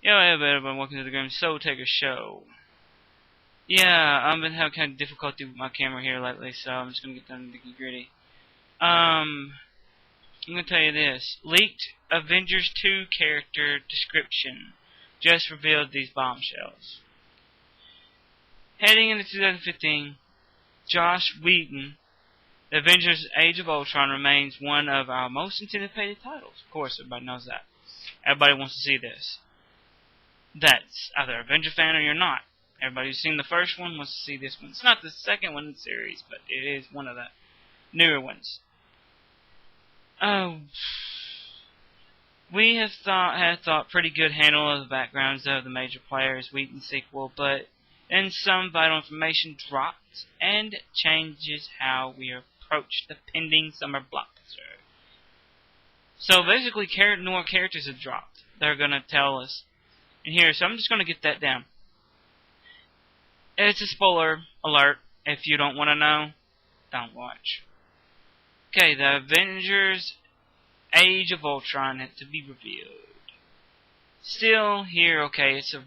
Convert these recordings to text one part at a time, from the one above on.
Yo, everybody, welcome to the Grim Soul Taker Show. Yeah, I've been having kind of difficulty with my camera here lately, so I'm just gonna get down to the nitty-gritty. I'm gonna tell you this. Leaked Avengers 2 character description just revealed these bombshells. Heading into 2015, Joss Whedon, The Avengers Age of Ultron remains one of our most anticipated titles. Of course, everybody knows that. Everybody wants to see this. That's either a Avenger fan or you're not. Everybody who's seen the first one wants to see this one. It's not the second one in the series, but it is one of the newer ones. We had thought pretty good handle of the backgrounds of the major players Whedon sequel, but then some vital information dropped and changes how we approach the pending summer blockbuster. So basically, more characters have dropped. They're gonna tell us in here, so I'm just gonna get that down. It's a spoiler alert. If you don't want to know, don't watch. Okay, the Avengers Age of Ultron had to be revealed. Still here, okay, it's a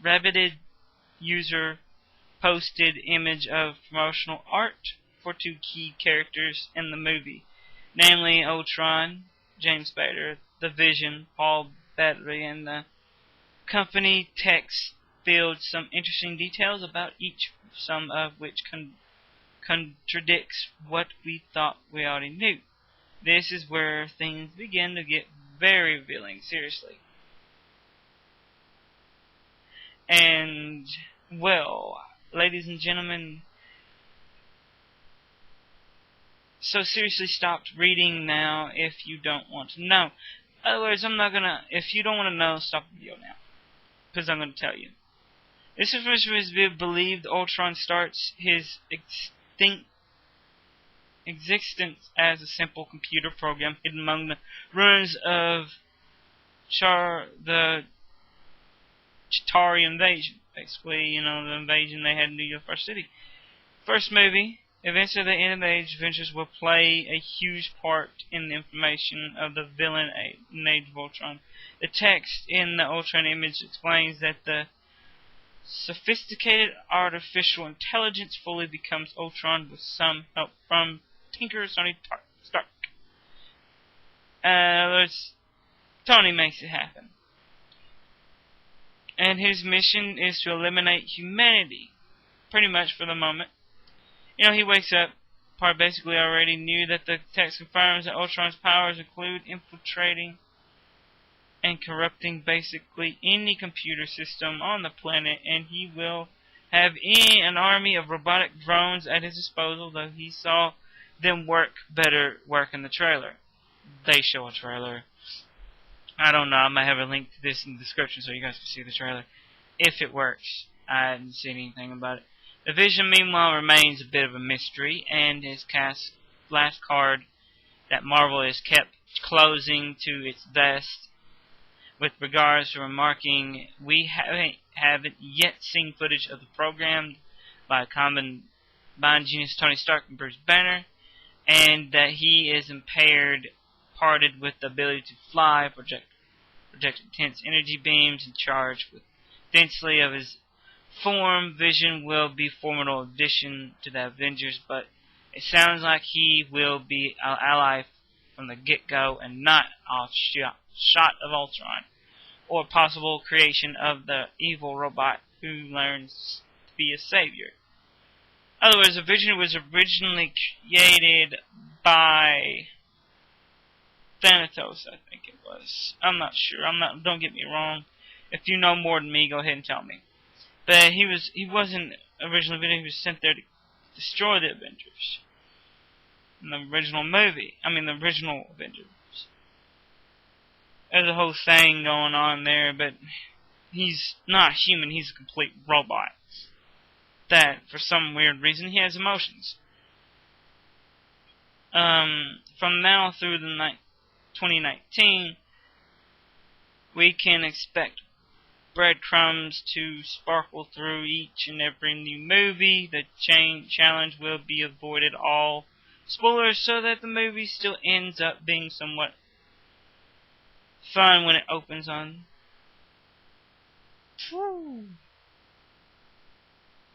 Reddited user posted image of promotional art for two key characters in the movie, namely Ultron, James Spader, the Vision, Paul Bettany, and the company text filled some interesting details about each, some of which contradicts what we thought we already knew. This is where things begin to get very revealing, seriously. And, well, ladies and gentlemen, so seriously stop reading now if you don't want to know. In other words, if you don't want to know, stop the video now. Because I'm going to tell you. This information is believed Ultron starts his existence as a simple computer program hidden among the ruins of the Chitauri invasion. Basically, the invasion they had in New York City. First movie, events of the end of the Age of Avengers will play a huge part in the information of the villain in Age of Ultron. The text in the Ultron image explains that the sophisticated artificial intelligence fully becomes Ultron with some help from Tinker Tony Stark. Tony makes it happen. And his mission is to eliminate humanity, pretty much for the moment. He wakes up, basically already knew that the text confirms that Ultron's powers include infiltrating and corrupting basically any computer system on the planet, and he will have an army of robotic drones at his disposal, though he saw them work in the trailer. They show a trailer. I don't know, I might have a link to this in the description so you guys can see the trailer. If it works. I hadn't seen anything about it. The Vision, meanwhile, remains a bit of a mystery, and his last card that Marvel has kept closing to its vest. With regards to remarking, we haven't yet seen footage of the program by combined genius Tony Stark and Bruce Banner, and that he is parted with the ability to fly, project intense energy beams, and charge with densely of his form. Vision will be a formidable addition to the Avengers, but it sounds like he will be our ally from the get-go and not a shot of Ultron, or possible creation of the evil robot who learns to be a savior. In other words, the Vision was originally created by Thanatos, I think it was. I'm not sure. Don't get me wrong. If you know more than me, go ahead and tell me. But he wasn't originally Vision. He was sent there to destroy the Avengers. In the original movie. The original Avengers. There's a whole thing going on there, but he's not human. He's a complete robot. That, for some weird reason, he has emotions. From now through 2019, we can expect breadcrumbs to sparkle through each and every new movie. The challenge will be avoided all spoilers so that the movie still ends up being somewhat fun when it opens on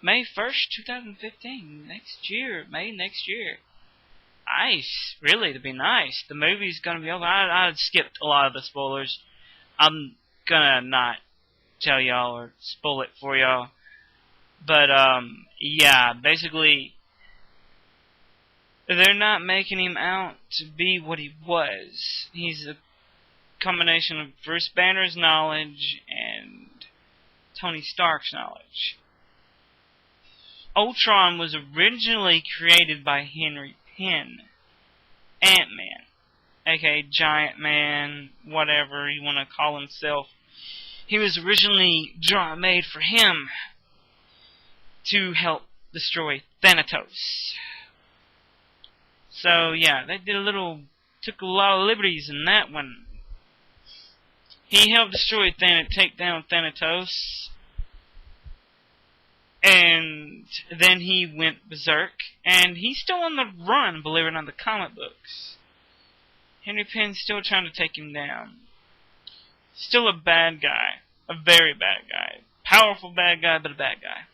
May 1st, 2015. May next year. Nice. Really, to be nice. The movie's gonna be over. I skipped a lot of the spoilers. I'm gonna not tell y'all or spoil it for y'all. But, yeah, basically, they're not making him out to be what he was. He's a combination of Bruce Banner's knowledge and Tony Stark's knowledge. Ultron was originally created by Henry Penn. Ant-Man, aka Giant Man, whatever you want to call himself. He was originally made for him to help destroy Thanatos. So yeah, they took a lot of liberties in that one. He helped take down Thanatos, and then he went berserk, and he's still on the run, believe it or not, in the comic books. Henry Penn's still trying to take him down. Still a bad guy. A very bad guy. Powerful bad guy, but a bad guy.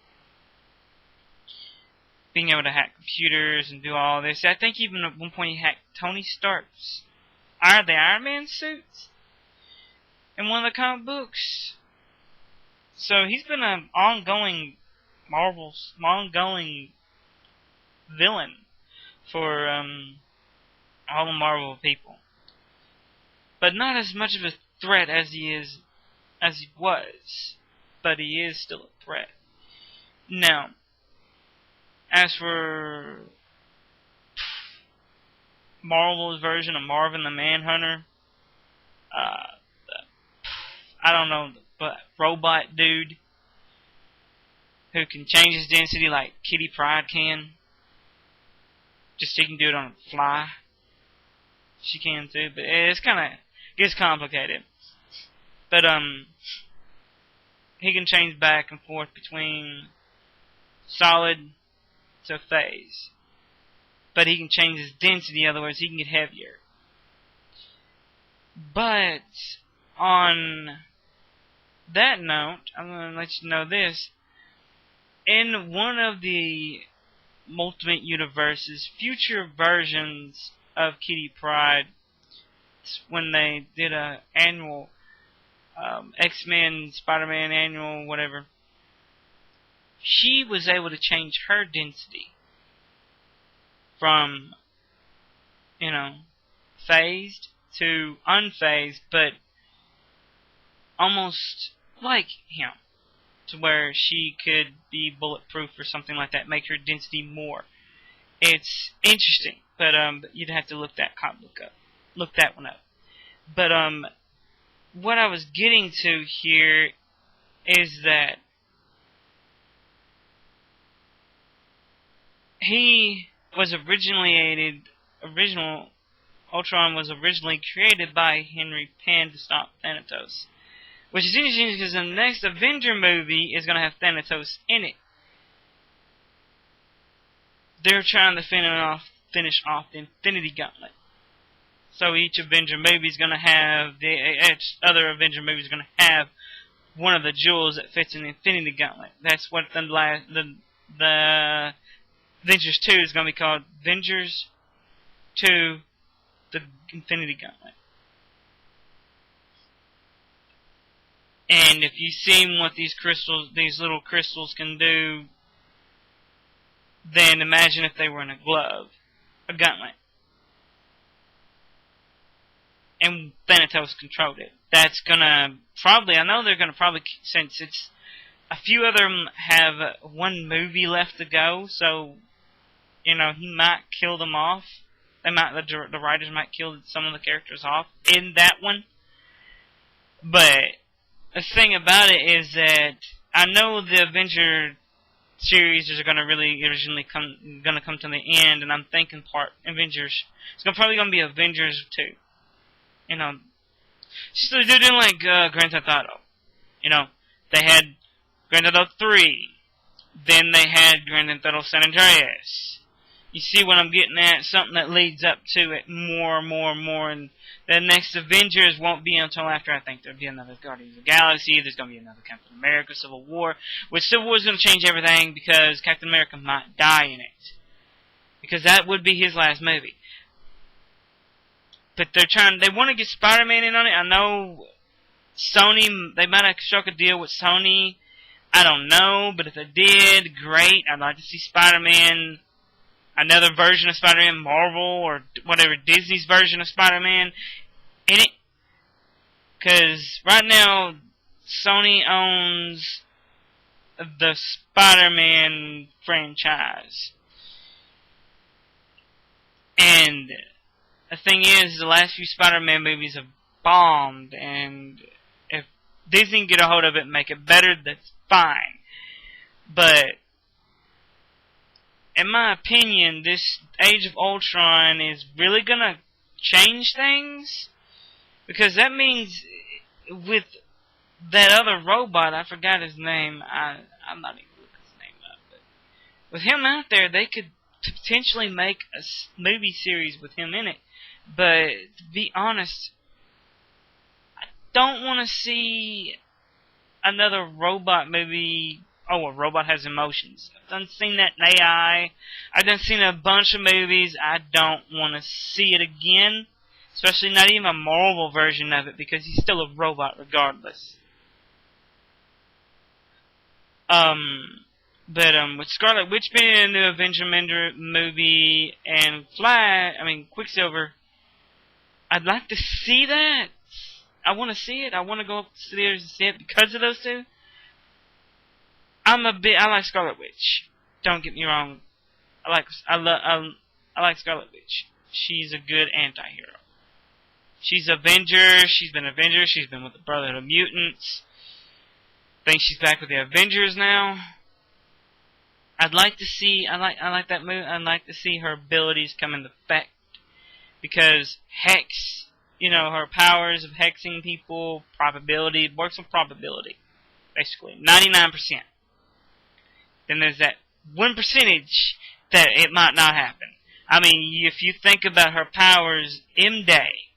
Being able to hack computers and do all this. I think even at one point he hacked Tony Stark's the Iron Man suits in one of the comic books. So he's been an ongoing villain for all the Marvel people. But not as much of a threat as he was. But he is still a threat. Now, as for Marvel's version of Marvin the Manhunter, I don't know, but robot dude who can change his density like Kitty Pryde can. Just he can do it on the fly. She can too, but it's gets complicated. But he can change back and forth between solid to phase. But he can change his density, in other words, he can get heavier. But on that note, I'm going to let you know this. In one of the Ultimate Universes, future versions of Kitty Pryde, when they did a annual X-Men, Spider-Man annual, whatever, she was able to change her density from, phased to unphased, but almost like him, to where she could be bulletproof or something like that, make her density more. It's interesting, but you'd have to look that one up. But what I was getting to here is that Ultron was originally created by Henry Penn to stop Thanatos. Which is interesting because the next Avenger movie is going to have Thanatos in it. They're trying to finish off the Infinity Gauntlet. So each Avenger movie is going to have, each other Avenger movie is going to have one of the jewels that fits in the Infinity Gauntlet. That's what the Avengers 2 is going to be called. Avengers 2, the Infinity Gauntlet. And if you've seen what these little crystals can do, then imagine if they were in a glove, a gauntlet. And Thanatos controlled it. That's gonna I know they're gonna probably, since it's, a few of them have one movie left to go, so, he might kill them off. The writers might kill some of the characters off in that one. But the thing about it is that I know the Avenger series is going to really originally come to the end, and I'm thinking Avengers. It's probably going to be Avengers 2. So they're doing like Grand Theft Auto. They had Grand Theft Auto 3. Then they had Grand Theft Auto San Andreas. You see what I'm getting at? Something that leads up to it more and more and more. And the next Avengers won't be until after, I think, there'll be another Guardians of the Galaxy. There's going to be another Captain America Civil War. Which Civil War is going to change everything because Captain America might die in it. Because that would be his last movie. But they want to get Spider-Man in on it. I know Sony, they might have struck a deal with Sony. I don't know, but if they did, great. I'd like to see Spider-Man, another version of Spider-Man, Marvel, or whatever, Disney's version of Spider-Man in it. Because right now, Sony owns the Spider-Man franchise. And the thing is, the last few Spider-Man movies have bombed, and if Disney can get a hold of it and make it better, that's fine. But in my opinion, this Age of Ultron is really gonna change things, because that means with that other robot, I forgot his name, I'm not even looking his name up, but with him out there, they could potentially make a movie series with him in it. But to be honest, I don't want to see another robot movie. Oh, a robot has emotions. I've done seen that in AI. I've done seen a bunch of movies. I don't want to see it again. Especially not even a Marvel version of it, because he's still a robot regardless. But with Scarlet Witch being in the Avenger movie and Quicksilver, I'd like to see that. I want to see it. I want to go up to the theaters and see it because of those two. I like Scarlet Witch. Don't get me wrong. I like Scarlet Witch. She's a good anti-hero. She's Avenger. She's been Avenger. She's been with the Brotherhood of Mutants. I think she's back with the Avengers now. I like that movie. I'd like to see her abilities come into effect, because Hex, her powers of hexing people, probability, works on probability, basically 99%. Then there's that 1% that it might not happen. I mean, if you think about her powers, M-Day,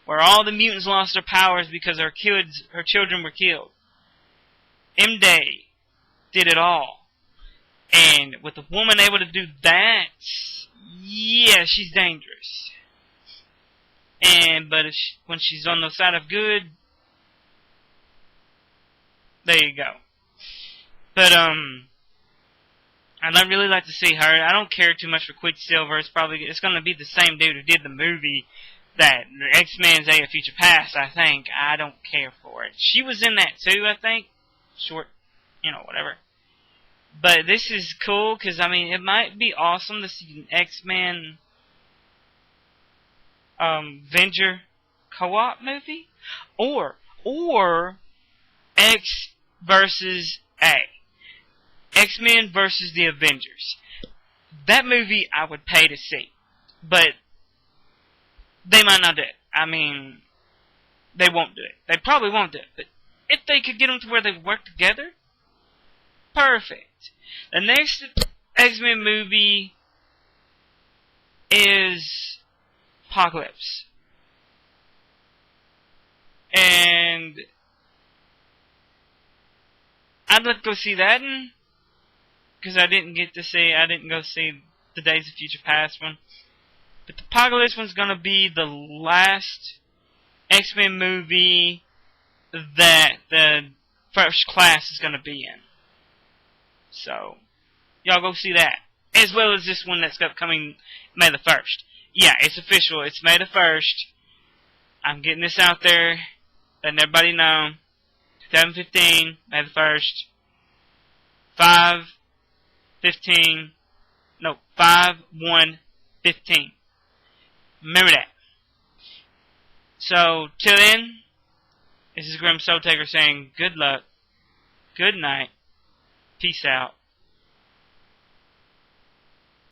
where all the mutants lost their powers because her children were killed. M-Day did it all. And with a woman able to do that, yeah, she's dangerous. But when she's on the side of good, there you go. But I'd really like to see her. I don't care too much for Quicksilver. It's going to be the same dude who did the movie that X-Men's Day of Future Past. I think I don't care for it. She was in that too. I think short, whatever. But this is cool, because, it might be awesome to see an X-Men Avenger co-op movie. Or X versus A. X-Men versus the Avengers. That movie I would pay to see. But they might not do it. They won't do it. They probably won't do it. But if they could get them to where they work together, perfect. The next X-Men movie is Apocalypse. And I'd like to go see that one, because I didn't go see the Days of Future Past one. But the Apocalypse one's going to be the last X-Men movie that the First Class is going to be in. So, y'all go see that. As well as this one that's upcoming May the 1st. Yeah, it's official. It's May the 1st. I'm getting this out there, letting everybody know. 2015, May the 1st. 5/1/15. Remember that. So, till then, this is Grim Soul Taker saying good luck, good night, peace out.